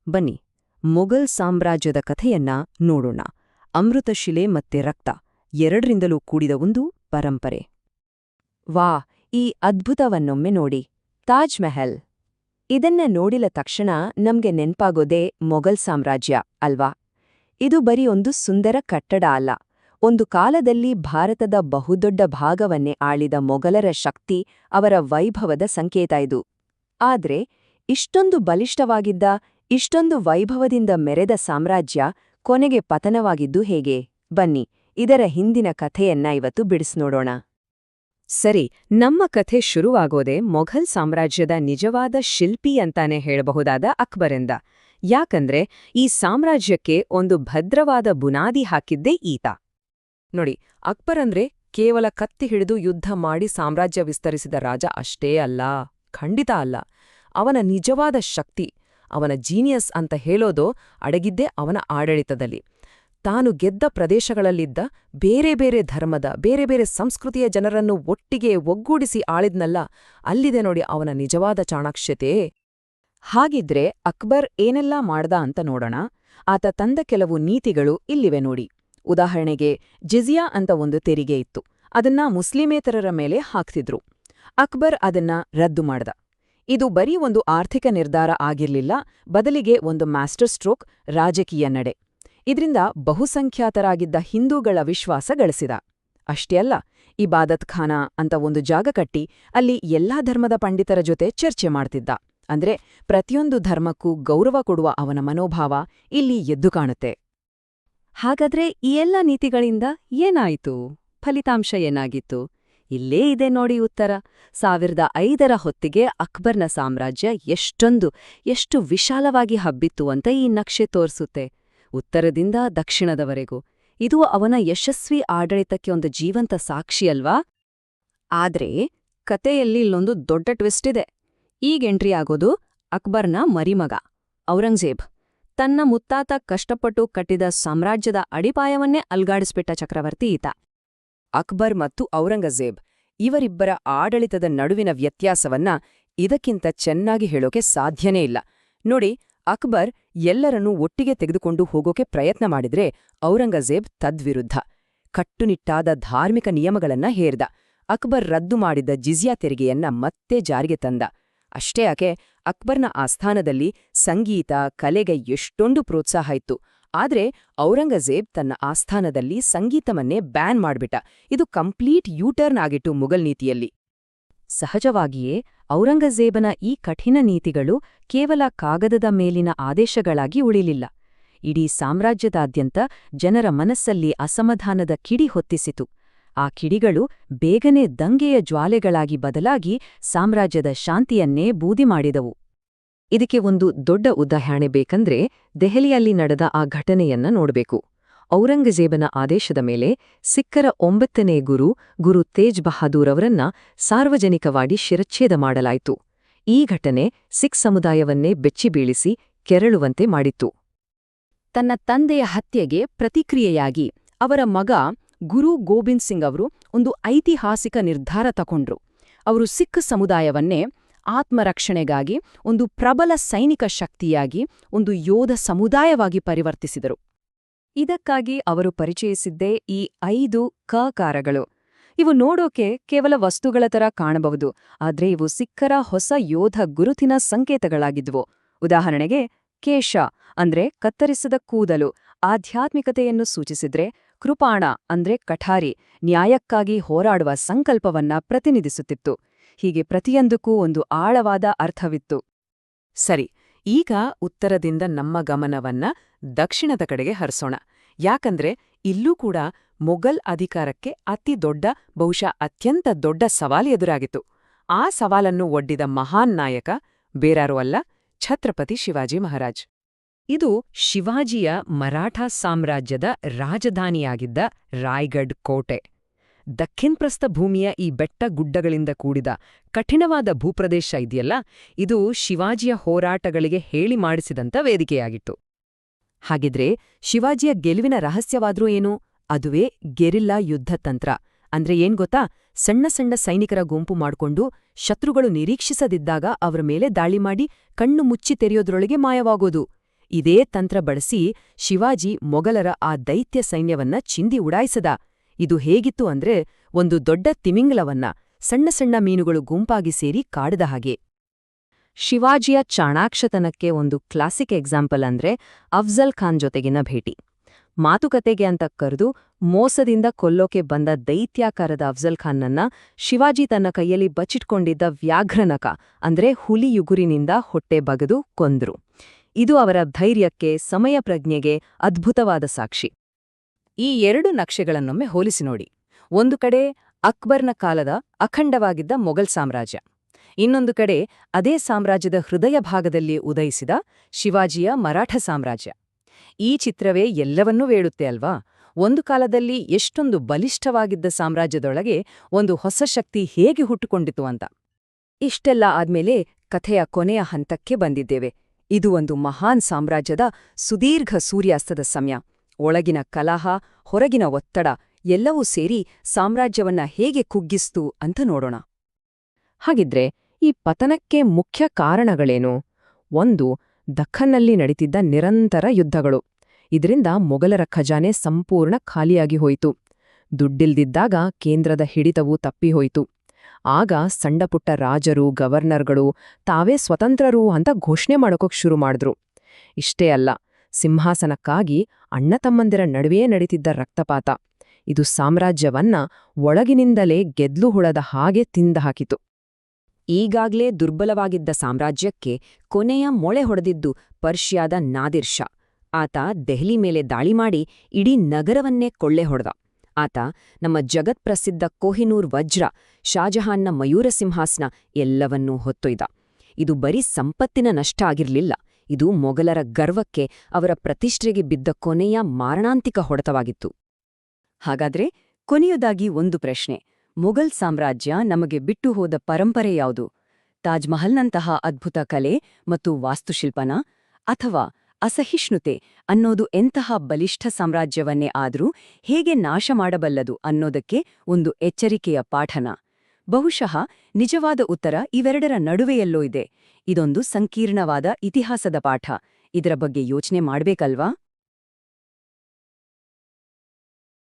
ಬನ್ನಿ ಮೊಘಲ್ ಸಾಮ್ರಾಜ್ಯದ ಕಥೆಯನ್ನ ನೋಡೋಣ. ಅಮೃತಶಿಲೆ ಮತ್ತೆ ರಕ್ತ ಎರಡರಿಂದಲೂ ಕೂಡಿದ ಒಂದು ಪರಂಪರೆ. ವಾ, ಈ ಅದ್ಭುತವನ್ನೊಮ್ಮೆ ನೋಡಿ, ತಾಜ್ ಮಹಲ್. ಇದನ್ನ ನೋಡಿದ ತಕ್ಷಣ ನಮ್ಗೆ ನೆನ್ಪಾಗೋದೇ ಮೊಘಲ್ ಸಾಮ್ರಾಜ್ಯ ಅಲ್ವಾ? ಇದು ಬರೀ ಒಂದು ಸುಂದರ ಕಟ್ಟಡ ಅಲ್ಲ, ಒಂದು ಕಾಲದಲ್ಲಿ ಭಾರತದ ಬಹುದೊಡ್ಡ ಭಾಗವನ್ನೇ ಆಳಿದ ಮೊಘಲರ ಶಕ್ತಿ, ಅವರ ವೈಭವದ ಸಂಕೇತ ಇದು. ಆದ್ರೆ ಇಷ್ಟೊಂದು ಬಲಿಷ್ಠವಾಗಿದ್ದ, ಇಷ್ಟೊಂದು ವೈಭವದಿಂದ ಮೆರೆದ ಸಾಮ್ರಾಜ್ಯ ಕೊನೆಗೆ ಪತನವಾಗಿದ್ದು ಹೇಗೆ? ಬನ್ನಿ, ಇದರ ಹಿಂದಿನ ಕಥೆಯನ್ನ ಇವತ್ತು ಬಿಡಿಸ್ನೋಡೋಣ. ಸರಿ, ನಮ್ಮ ಕಥೆ ಶುರುವಾಗೋದೆ ಮೊಘಲ್ ಸಾಮ್ರಾಜ್ಯದ ನಿಜವಾದ ಶಿಲ್ಪಿ ಅಂತಾನೆ ಹೇಳಬಹುದಾದ ಅಕ್ಬರಿಂದ. ಯಾಕಂದ್ರೆ ಈ ಸಾಮ್ರಾಜ್ಯಕ್ಕೆ ಒಂದು ಭದ್ರವಾದ ಬುನಾದಿ ಹಾಕಿದ್ದೇ ಈತ. ನೋಡಿ, ಅಕ್ಬರ್ ಅಂದ್ರೆ ಕೇವಲ ಕತ್ತಿ ಹಿಡಿದು ಯುದ್ಧ ಮಾಡಿ ಸಾಮ್ರಾಜ್ಯ ವಿಸ್ತರಿಸಿದ ರಾಜ ಅಷ್ಟೇ ಅಲ್ಲ, ಖಂಡಿತ ಅಲ್ಲ. ಅವನ ನಿಜವಾದ ಶಕ್ತಿ, ಅವನ ಜೀನಿಯಸ್ ಅಂತ ಹೇಳೋದು ಅಡಗಿದ್ದೇ ಅವನ ಆಡಳಿತದಲ್ಲಿ. ತಾನು ಗೆದ್ದ ಪ್ರದೇಶಗಳಲ್ಲಿದ್ದ ಬೇರೆ ಬೇರೆ ಧರ್ಮದ, ಬೇರೆ ಬೇರೆ ಸಂಸ್ಕೃತಿಯ ಜನರನ್ನು ಒಟ್ಟಿಗೆ ಒಗ್ಗೂಡಿಸಿ ಆಳಿದ್ನಲ್ಲ, ಅಲ್ಲಿದೆ ನೋಡಿ ಅವನ ನಿಜವಾದ ಚಾಣಾಕ್ಷತೆ. ಹಾಗಿದ್ರೆ ಅಕ್ಬರ್ ಏನೆಲ್ಲಾ ಮಾಡ್ದ ಅಂತ ನೋಡೋಣ. ಆತ ತಂದ ಕೆಲವು ನೀತಿಗಳು ಇಲ್ಲಿವೆ ನೋಡಿ. ಉದಾಹರಣೆಗೆ, ಜಿಜಿಯಾ ಅಂತ ಒಂದು ತೆರಿಗೆ ಇತ್ತು. ಅದನ್ನ ಮುಸ್ಲಿಮೇತರರ ಮೇಲೆ ಹಾಕ್ತಿದ್ರು. ಅಕ್ಬರ್ ಅದನ್ನ ರದ್ದು ಮಾಡ್ದ. ಇದು ಬರೀ ಒಂದು ಆರ್ಥಿಕ ನಿರ್ಧಾರ ಆಗಿರ್ಲಿಲ್ಲ, ಬದಲಿಗೆ ಒಂದು ಮಾಸ್ಟರ್ ಸ್ಟ್ರೋಕ್ ರಾಜಕೀಯ ನಡೆ. ಇದರಿಂದ ಬಹುಸಂಖ್ಯಾತರಾಗಿದ್ದ ಹಿಂದೂಗಳ ವಿಶ್ವಾಸ ಗಳಿಸಿದ. ಅಷ್ಟೇ ಅಲ್ಲ, ಇಬಾದತ್ ಖಾನಾ ಅಂತ ಒಂದು ಜಾಗ ಕಟ್ಟಿ ಅಲ್ಲಿ ಎಲ್ಲಾ ಧರ್ಮದ ಪಂಡಿತರ ಜೊತೆ ಚರ್ಚೆ ಮಾಡ್ತಿದ್ದ. ಅಂದ್ರೆ ಪ್ರತಿಯೊಂದು ಧರ್ಮಕ್ಕೂ ಗೌರವ ಕೊಡುವ ಅವನ ಮನೋಭಾವ ಇಲ್ಲಿ ಎದ್ದು ಕಾಣುತ್ತೆ. ಹಾಗಾದ್ರೆ ಈ ಎಲ್ಲ ನೀತಿಗಳಿಂದ ಏನಾಯಿತು? ಫಲಿತಾಂಶ ಏನಾಗಿತ್ತು? ಇಲ್ಲೇ ಇದೆ ನೋಡಿ ಉತ್ತರ. 1005ರ ಹೊತ್ತಿಗೆ ಅಕ್ಬರ್ನ ಸಾಮ್ರಾಜ್ಯ ಎಷ್ಟು ವಿಶಾಲವಾಗಿ ಹಬ್ಬಿತ್ತು ಅಂತ ಈ ನಕ್ಷೆ ತೋರಿಸುತ್ತೆ. ಉತ್ತರದಿಂದ ದಕ್ಷಿಣದವರೆಗೂ. ಇದು ಅವನ ಯಶಸ್ವಿ ಆಡಳಿತಕ್ಕೆ ಒಂದು ಜೀವಂತ ಸಾಕ್ಷಿಯಲ್ವಾ? ಆದ್ರೆ ಕತೆಯಲ್ಲಿ ಇಲ್ಲೊಂದು ದೊಡ್ಡ ಟ್ವಿಸ್ಟ್ ಇದೆ. ಈಗ ಎಂಟ್ರಿ ಆಗೋದು ಅಕ್ಬರ್ನ ಮರಿಮಗ ಔರಂಗಜೇಬ್. ತನ್ನ ಮುತ್ತಾತ ಕಷ್ಟಪಟ್ಟು ಕಟ್ಟಿದ ಸಾಮ್ರಾಜ್ಯದ ಅಡಿಪಾಯವನ್ನೇ ಅಲ್ಗಾಡಿಸ್ಬಿಟ್ಟ ಚಕ್ರವರ್ತಿ ಈತ. ಅಕ್ಬರ್ ಮತ್ತು ಔರಂಗಜೇಬ್ ಇವರಿಬ್ಬರ ಆಡಳಿತದ ನಡುವಿನ ವ್ಯತ್ಯಾಸವನ್ನ ಇದಕ್ಕಿಂತ ಚೆನ್ನಾಗಿ ಹೇಳೋಕೆ ಸಾಧ್ಯನೇ ಇಲ್ಲ. ನೋಡಿ, ಅಕ್ಬರ್ ಎಲ್ಲರನ್ನೂ ಒಟ್ಟಿಗೆ ತೆಗೆದುಕೊಂಡು ಹೋಗೋಕೆ ಪ್ರಯತ್ನ ಮಾಡಿದ್ರೆ ಔರಂಗಜೇಬ್ ತದ್ವಿರುದ್ಧ. ಕಟ್ಟುನಿಟ್ಟಾದ ಧಾರ್ಮಿಕ ನಿಯಮಗಳನ್ನ ಹೇರ್ದ. ಅಕ್ಬರ್ ರದ್ದು ಮಾಡಿದ್ದ ಜಿಜಿಯಾ ತೆರಿಗೆಯನ್ನ ಮತ್ತೆ ಜಾರಿಗೆ ತಂದ. ಅಷ್ಟೇ ಯಾಕೆ, ಅಕ್ಬರ್ನ ಆಸ್ಥಾನದಲ್ಲಿ ಸಂಗೀತ, ಕಲೆಗೆ ಎಷ್ಟೊಂದು ಪ್ರೋತ್ಸಾಹ ಇತ್ತು. ಆದ್ರೆ ಔರಂಗಜೇಬ್ ತನ್ನ ಆಸ್ಥಾನದಲ್ಲಿ ಸಂಗೀತವನ್ನೇ ಬ್ಯಾನ್ ಮಾಡ್ಬಿಟ್ಟ. ಇದು ಕಂಪ್ಲೀಟ್ ಯೂಟರ್ನ್ ಆಗಿತ್ತು ಮುಘಲ್ ನೀತಿಯಲ್ಲಿ. ಸಹಜವಾಗಿಯೇ ಔರಂಗಜೇಬನ ಈ ಕಠಿಣ ನೀತಿಗಳು ಕೇವಲ ಕಾಗದದ ಮೇಲಿನ ಆದೇಶಗಳಾಗಿ ಉಳಿಲಿಲ್ಲ. ಇಡೀ ಸಾಮ್ರಾಜ್ಯದಾದ್ಯಂತ ಜನರ ಮನಸ್ಸಲ್ಲಿ ಅಸಮಾಧಾನದ ಕಿಡಿ ಹೊತ್ತಿಸಿತು. ಆ ಕಿಡಿಗಳು ಬೇಗನೆ ದಂಗೆಯ ಜ್ವಾಲೆಗಳಾಗಿ ಬದಲಾಗಿ ಸಾಮ್ರಾಜ್ಯದ ಶಾಂತಿಯನ್ನೇ ಬೂದಿ ಮಾಡಿದವು. ಇದಕ್ಕೆ ಒಂದು ದೊಡ್ಡ ಉದಾಹರಣೆ ಬೇಕಂದ್ರೆ ದೆಹಲಿಯಲ್ಲಿ ನಡೆದ ಆ ಘಟನೆಯನ್ನ ನೋಡ್ಬೇಕು. ಔರಂಗಜೇಬನ ಆದೇಶದ ಮೇಲೆ ಸಿಖ್ಖರ 9ನೇ ಗುರು ತೇಜ್ ಬಹಾದೂರ್ ಅವರನ್ನ ಸಾರ್ವಜನಿಕವಾಗಿ ಶಿರಚ್ಛೇದ ಮಾಡಲಾಯಿತು. ಈ ಘಟನೆ ಸಿಖ್ ಸಮುದಾಯವನ್ನೇ ಬೆಚ್ಚಿಬೀಳಿಸಿ ಕೆರಳುವಂತೆ ಮಾಡಿತ್ತು. ತನ್ನ ತಂದೆಯ ಹತ್ಯೆಗೆ ಪ್ರತಿಕ್ರಿಯೆಯಾಗಿ ಅವರ ಮಗ ಗುರು ಗೋಬಿಂದ್ ಸಿಂಗ್ ಅವರು ಒಂದು ಐತಿಹಾಸಿಕ ನಿರ್ಧಾರ ತಗೊಂಡ್ರು. ಅವರು ಸಿಖ್ ಸಮುದಾಯವನ್ನೇ ಆತ್ಮರಕ್ಷಣೆಗಾಗಿ ಒಂದು ಪ್ರಬಲ ಸೈನಿಕ ಶಕ್ತಿಯಾಗಿ, ಒಂದು ಯೋಧ ಸಮುದಾಯವಾಗಿ ಪರಿವರ್ತಿಸಿದರು. ಇದಕ್ಕಾಗಿ ಅವರು ಪರಿಚಯಿಸಿದ್ದೇ ಈ 5 ಕಕಾರಗಳು. ಇವು ನೋಡೋಕೆ ಕೇವಲ ವಸ್ತುಗಳ ತರ ಕಾಣಬಹುದು, ಆದ್ರೆ ಇವು ಸಿಖ್ಖರ ಹೊಸ ಯೋಧ ಗುರುತಿನ ಸಂಕೇತಗಳಾಗಿದ್ವು. ಉದಾಹರಣೆಗೆ, ಕೇಶ ಅಂದ್ರೆ ಕತ್ತರಿಸದ ಕೂದಲು, ಆಧ್ಯಾತ್ಮಿಕತೆಯನ್ನು ಸೂಚಿಸಿದ್ರೆ, ಕೃಪಾಣ ಅಂದ್ರೆ ಕಠಾರಿ, ನ್ಯಾಯಕ್ಕಾಗಿ ಹೋರಾಡುವ ಸಂಕಲ್ಪವನ್ನ ಪ್ರತಿನಿಧಿಸುತ್ತಿತ್ತು. ಹೀಗೆ ಪ್ರತಿಯೊಂದಕ್ಕೂ ಒಂದು ಆಳವಾದ ಅರ್ಥವಿತ್ತು. ಸರಿ, ಈಗ ಉತ್ತರದಿಂದ ನಮ್ಮ ಗಮನವನ್ನ ದಕ್ಷಿಣದ ಕಡೆಗೆ ಹರಿಸೋಣ. ಯಾಕಂದ್ರೆ ಇಲ್ಲೂ ಕೂಡ ಮೊಘಲ್ ಅಧಿಕಾರಕ್ಕೆ ಅತಿ ದೊಡ್ಡ, ಬಹುಶಃ ಅತ್ಯಂತ ದೊಡ್ಡ ಸವಾಲು ಎದುರಾಗಿತ್ತು. ಆ ಸವಾಲನ್ನು ಒಡ್ಡಿದ ಮಹಾನ್ ನಾಯಕ ಬೇರಾರೂ ಅಲ್ಲ, ಛತ್ರಪತಿ ಶಿವಾಜಿ ಮಹಾರಾಜ್. ಇದು ಶಿವಾಜಿಯ ಮರಾಠ ಸಾಮ್ರಾಜ್ಯದ ರಾಜಧಾನಿಯಾಗಿದ್ದ ರಾಯ್ಗಢ್ ಕೋಟೆ. ದಖ್ಖಿನ್ ಪ್ರಸ್ಥಭೂಮಿಯ ಈ ಬೆಟ್ಟ-ಗುಡ್ಡಗಳಿಂದ ಕೂಡಿದ ಕಠಿಣವಾದ ಭೂಪ್ರದೇಶ ಇದೆಯಲ್ಲ, ಇದು ಶಿವಾಜಿಯ ಹೋರಾಟಗಳಿಗೆ ಹೇಳಿ ಮಾಡಿಸಿದಂಥ ವೇದಿಕೆಯಾಗಿತ್ತು. ಹಾಗಿದ್ರೆ ಶಿವಾಜಿಯ ಗೆಲುವಿನ ರಹಸ್ಯವಾದ್ರೂ ಏನು? ಅದುವೇ ಗೆರಿಲ್ಲಾ ಯುದ್ಧತಂತ್ರ. ಅಂದ್ರೆ ಏನ್ ಗೊತ್ತಾ? ಸಣ್ಣ ಸಣ್ಣ ಸೈನಿಕರ ಗುಂಪು ಮಾಡ್ಕೊಂಡು ಶತ್ರುಗಳು ನಿರೀಕ್ಷಿಸದಿದ್ದಾಗ ಅವರ ಮೇಲೆ ದಾಳಿ ಮಾಡಿ ಕಣ್ಣು ಮುಚ್ಚಿ ತೆರೆಯೋದ್ರೊಳಗೆ ಮಾಯವಾಗೋದು. ಇದೇ ತಂತ್ರ ಬಳಸಿ ಶಿವಾಜಿ ಮೊಘಲರ ಆ ದೈತ್ಯ ಸೈನ್ಯವನ್ನ ಚಿಂದಿ ಉಡಾಯಿಸದ. ಇದು ಹೇಗಿತ್ತು ಅಂದ್ರೆ ಒಂದು ದೊಡ್ಡ ತಿಮಿಂಗಲವನ್ನ ಸಣ್ಣ ಸಣ್ಣ ಮೀನುಗಳು ಗುಂಪಾಗಿ ಸೇರಿ ಕಾಡದ ಹಾಗೆ. ಶಿವಾಜಿಯ ಚಾಣಾಕ್ಷತನಕ್ಕೆ ಒಂದು ಕ್ಲಾಸಿಕ್ ಎಕ್ಸಾಂಪಲ್ ಅಂದ್ರೆ ಅಫ್ಜಲ್ ಖಾನ್ ಜೊತೆಗಿನ ಭೇಟಿ. ಮಾತುಕತೆಗೆ ಅಂತ ಕರೆದು ಮೋಸದಿಂದ ಕೊಲ್ಲೋಕೆ ಬಂದ ದೈತ್ಯಾಕಾರದ ಅಫ್ಜಲ್ ಖಾನ್ನನ್ನ ಶಿವಾಜಿ ತನ್ನ ಕೈಯಲ್ಲಿ ಬಚ್ಚಿಟ್ಕೊಂಡಿದ್ದ ವ್ಯಾಘ್ರನಕ ಅಂದ್ರೆ ಹುಲಿಯುಗುರಿನಿಂದ ಹೊಟ್ಟೆ ಬಗೆದು ಕೊಂದ್ರು. ಇದು ಅವರ ಧೈರ್ಯಕ್ಕೆ, ಸಮಯ ಪ್ರಜ್ಞೆಗೆ ಅದ್ಭುತವಾದ ಸಾಕ್ಷಿ. ಈ ಎರಡು ನಕ್ಷೆಗಳನ್ನೊಮ್ಮೆ ಹೋಲಿಸಿ ನೋಡಿ. ಒಂದು ಕಡೆ ಅಕ್ಬರ್ನ ಕಾಲದ ಅಖಂಡವಾಗಿದ್ದ ಮೊಘಲ್ ಸಾಮ್ರಾಜ್ಯ, ಇನ್ನೊಂದು ಕಡೆ ಅದೇ ಸಾಮ್ರಾಜ್ಯದ ಹೃದಯ ಭಾಗದಲ್ಲಿ ಉದಯಿಸಿದ ಶಿವಾಜಿಯ ಮರಾಠ ಸಾಮ್ರಾಜ್ಯ. ಈ ಚಿತ್ರವೇ ಎಲ್ಲವನ್ನೂ ಹೇಳುತ್ತೆ ಅಲ್ವಾ? ಒಂದು ಕಾಲದಲ್ಲಿ ಎಷ್ಟೊಂದು ಬಲಿಷ್ಠವಾಗಿದ್ದ ಸಾಮ್ರಾಜ್ಯದೊಳಗೆ ಒಂದು ಹೊಸ ಶಕ್ತಿ ಹೇಗೆ ಹುಟ್ಟುಕೊಂಡಿತು ಅಂತ. ಇಷ್ಟೆಲ್ಲ ಆದ್ಮೇಲೆ ಕಥೆಯ ಕೊನೆಯ ಹಂತಕ್ಕೆ ಬಂದಿದ್ದೇವೆ. ಇದು ಒಂದು ಮಹಾನ್ ಸಾಮ್ರಾಜ್ಯದ ಸುದೀರ್ಘ ಸೂರ್ಯಾಸ್ತದ ಸಮಯ. ಒಳಗಿನ ಕಲಹ, ಹೊರಗಿನ ಒತ್ತಡ ಎಲ್ಲವೂ ಸೇರಿ ಸಾಮ್ರಾಜ್ಯವನ್ನ ಹೇಗೆ ಕುಗ್ಗಿಸ್ತು ಅಂತ ನೋಡೋಣ. ಹಾಗಿದ್ರೆ ಈ ಪತನಕ್ಕೆ ಮುಖ್ಯ ಕಾರಣಗಳೇನು? ಒಂದು, ದಖ್ಖನ್ನಲ್ಲಿ ನಡೀತಿದ್ದ ನಿರಂತರ ಯುದ್ಧಗಳು. ಇದರಿಂದ ಮೊಘಲರ ಖಜಾನೆ ಸಂಪೂರ್ಣ ಖಾಲಿಯಾಗಿ ಹೋಯಿತು. ದುಡ್ಡಿಲ್ದಿದ್ದಾಗ ಕೇಂದ್ರದ ಹಿಡಿತವೂ ತಪ್ಪಿಹೋಯಿತು. ಆಗ ಸಣ್ಣಪುಟ್ಟ ರಾಜರು, ಗವರ್ನರ್ಗಳು ತಾವೇ ಸ್ವತಂತ್ರರು ಅಂತ ಘೋಷಣೆ ಮಾಡೋಕೋಕ್ ಶುರು ಮಾಡಿದ್ರು. ಇಷ್ಟೇ ಅಲ್ಲ, ಸಿಂಹಾಸನಕ್ಕಾಗಿ ಅಣ್ಣತಮ್ಮಂದಿರ ನಡುವೆಯೇ ನಡೀತಿದ್ದ ರಕ್ತಪಾತ. ಇದು ಸಾಮ್ರಾಜ್ಯವನ್ನ ಒಳಗಿನಿಂದಲೇ ಗೆದ್ಲು ಹುಳದ ಹಾಗೆ ತಿಂದಹಾಕಿತು. ಈಗಾಗ್ಲೇ ದುರ್ಬಲವಾಗಿದ್ದ ಸಾಮ್ರಾಜ್ಯಕ್ಕೆ ಕೊನೆಯ ಮೊಳೆ ಹೊಡೆದಿದ್ದು ಪರ್ಷಿಯಾದ ನಾದಿರ್ ಶಾ. ಆತ ದೆಹಲಿ ಮೇಲೆ ದಾಳಿ ಮಾಡಿ ಇಡೀ ನಗರವನ್ನೇ ಕೊಳ್ಳೆ ಹೊಡೆದ. ಆತ ನಮ್ಮ ಜಗತ್ಪ್ರಸಿದ್ಧ ಕೊಹಿನೂರ್ ವಜ್ರ, ಶಾಜಹಾನ್ನ ಮಯೂರ ಸಿಂಹಾಸನ ಎಲ್ಲವನ್ನೂ ಹೊತ್ತೊಯ್ದ. ಇದು ಬರೀ ಸಂಪತ್ತಿನ ನಷ್ಟ ಆಗಿರ್ಲಿಲ್ಲ, ಇದು ಮೊಘಲರ ಗರ್ವಕ್ಕೆ, ಅವರ ಪ್ರತಿಷ್ಠೆಗೆ ಬಿದ್ದ ಕೊನೆಯ ಮಾರಣಾಂತಿಕ ಹೊಡೆತವಾಗಿತ್ತು. ಹಾಗಾದ್ರೆ ಕೊನೆಯದಾಗಿ ಒಂದು ಪ್ರಶ್ನೆ: ಮೊಘಲ್ ಸಾಮ್ರಾಜ್ಯ ನಮಗೆ ಬಿಟ್ಟು ಹೋದ ಪರಂಪರೆ ಯಾವುದು? ತಾಜ್ ಮಹಲ್ನಂತಹ ಅದ್ಭುತ ಕಲೆ ಮತ್ತು ವಾಸ್ತುಶಿಲ್ಪನ, ಅಥವಾ ಅಸಹಿಷ್ಣುತೆ ಅನ್ನೋದು ಎಂತಹ ಬಲಿಷ್ಠ ಸಾಮ್ರಾಜ್ಯವನ್ನೇ ಆದರೂ ಹೇಗೆ ನಾಶ ಮಾಡಬಲ್ಲದು ಅನ್ನೋದಕ್ಕೆ ಒಂದು ಎಚ್ಚರಿಕೆಯ ಪಾಠನ? ಬಹುಶಃ ನಿಜವಾದ ಉತ್ತರ ಇವೆರಡರ ನಡುವೆಯಲ್ಲೋ ಇದೆ. ಇದೊಂದು ಸಂಕೀರ್ಣವಾದ ಇತಿಹಾಸದ ಪಾಠ. ಇದರ ಬಗ್ಗೆ ಯೋಚನೆ ಮಾಡ್ಬೇಕಲ್ವಾ?